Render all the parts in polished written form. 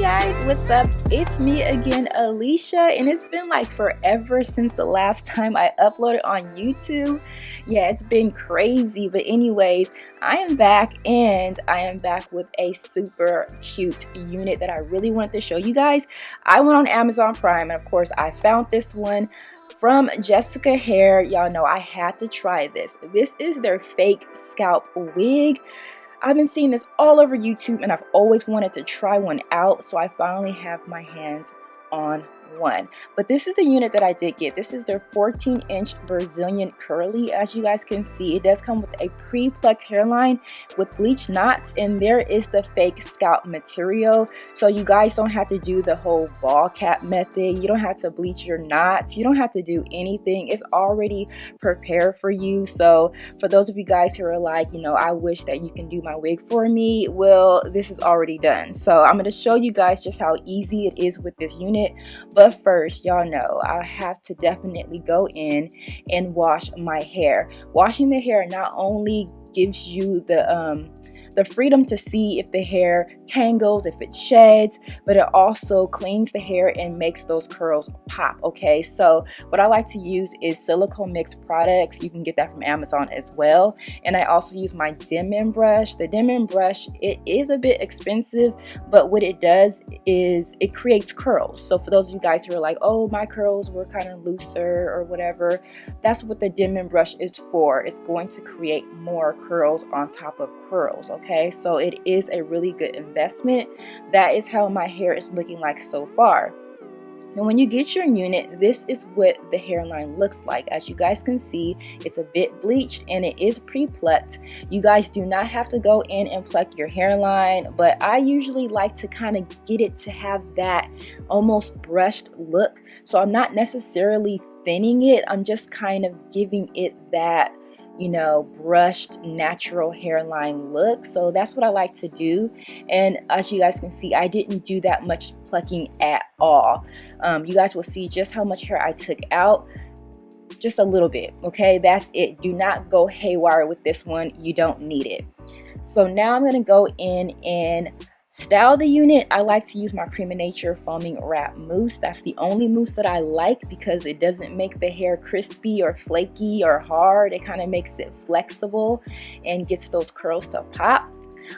guys, what's up? It's me again, Alicia, and it's been like forever since the last time I uploaded on YouTube. Yeah, it's been crazy, but anyways, I am back, and I am back with a super cute unit that I really wanted to show you guys. I went on Amazon Prime, and of course I found this one from JessicaHair. Y'all know I had to try this. This is their fake scalp wig. I've been seeing this all over YouTube, and I've always wanted to try one out, so I finally have my hands on one. But this is the unit that I did get. This is their 14-inch Brazilian curly. As you guys can see, it does come with a pre-plucked hairline with bleached knots, and there is the fake scalp material, so you guys don't have to do the whole ball cap method. You don't have to bleach your knots. You don't have to do anything. It's already prepared for you. So for those of you guys who are like, you know, I wish that you can do my wig for me, well, this is already done. So I'm going to show you guys just how easy it is with this unit. But first, y'all know I have to definitely go in and wash my hair. Washing the hair not only gives you the freedom to see if the hair tangles, if it sheds, but it also cleans the hair and makes those curls pop. Okay, so what I like to use is silicone mix products. You can get that from Amazon as well. And I also use my dim-in brush. The dim-in brush, it is a bit expensive, but what it does is it creates curls. So for those of you guys who are like, oh, my curls were kind of looser or whatever, that's what the dim-in brush is for. It's going to create more curls on top of curls. Okay, so it is a really good investment. That is how my hair is looking like so far. And when you get your unit, this is what the hairline looks like. As you guys can see, it's a bit bleached and it is pre-plucked. You guys do not have to go in and pluck your hairline, but I usually like to kind of get it to have that almost brushed look. So I'm not necessarily thinning it. I'm just kind of giving it that, you know, brushed natural hairline look. So that's what I like to do. And as you guys can see, I didn't do that much plucking at all. You guys will see just how much hair I took out. Just a little bit. Okay, that's it. Do not go haywire with this one. You don't need it. So now I'm going to go in and style the unit. I like to use my Cream of Nature foaming wrap mousse. That's the only mousse that I like because it doesn't make the hair crispy or flaky or hard. It kind of makes it flexible and gets those curls to pop.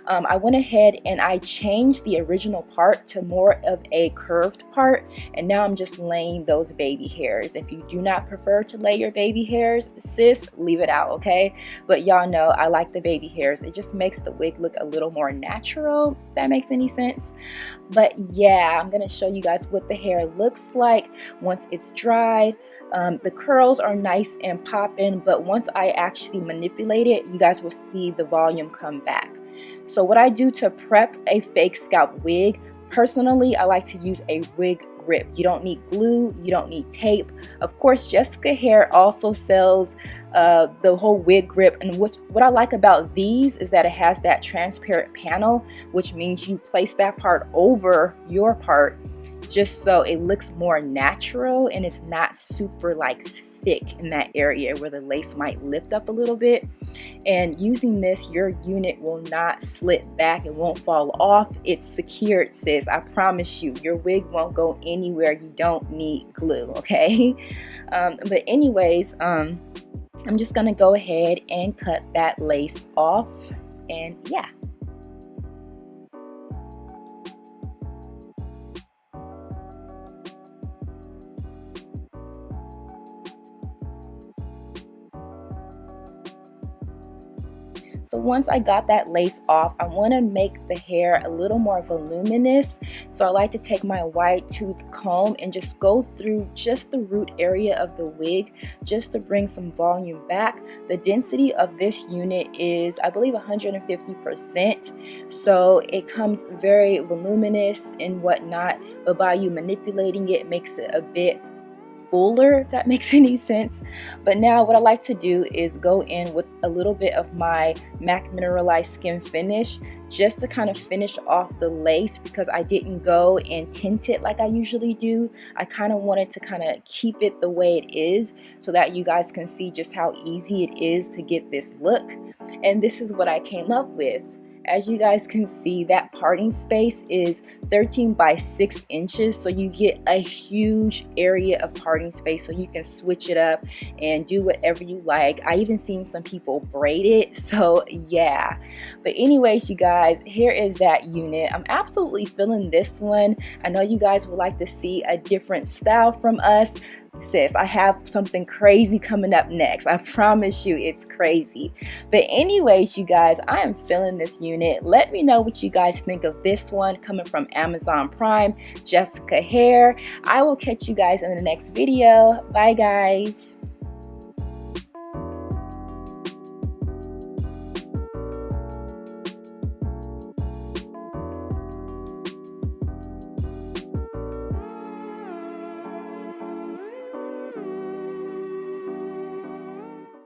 I went ahead and I changed the original part to more of a curved part, and now I'm just laying those baby hairs. If you do not prefer to lay your baby hairs, sis, leave it out, okay? But y'all know I like the baby hairs. It just makes the wig look a little more natural, if that makes any sense. But yeah, I'm gonna show you guys what the hair looks like once it's dried. The curls are nice and popping, but once I actually manipulate it, you guys will see the volume come back. So what I do to prep a fake scalp wig, personally, I like to use a wig grip. You don't need glue, you don't need tape. Of course, JessicaHair also sells the whole wig grip, and what I like about these is that it has that transparent panel, which means you place that part over your part just so it looks more natural and it's not super like thick in that area where the lace might lift up a little bit. And using this, your unit will not slip back, it won't fall off. It's secured, sis. I promise you, your wig won't go anywhere. You don't need glue, okay? But anyways, I'm just gonna go ahead and cut that lace off, and yeah. So once I got that lace off, I want to make the hair a little more voluminous. So I like to take my wide tooth comb and just go through just the root area of the wig just to bring some volume back. The density of this unit is, I believe, 150%. So it comes very voluminous and whatnot, but by you manipulating it, makes it a bit fuller, if that makes any sense. But now what I like to do is go in with a little bit of my MAC Mineralized Skin Finish just to kind of finish off the lace, because I didn't go and tint it like I usually do. I kind of wanted to kind of keep it the way it is so that you guys can see just how easy it is to get this look. And this is what I came up with. As you guys can see, that parting space is 13 by 6 inches, so you get a huge area of parting space, so you can switch it up and do whatever you like. I even seen some people braid it, so yeah. But anyways, you guys, here is that unit. I'm absolutely feeling this one. I know you guys would like to see a different style from us. Sis, I have something crazy coming up next. I promise you it's crazy. But anyways, you guys, I am feeling this unit. Let me know what you guys think of this one coming from Amazon Prime, JessicaHair. I will catch you guys in the next video. Bye guys.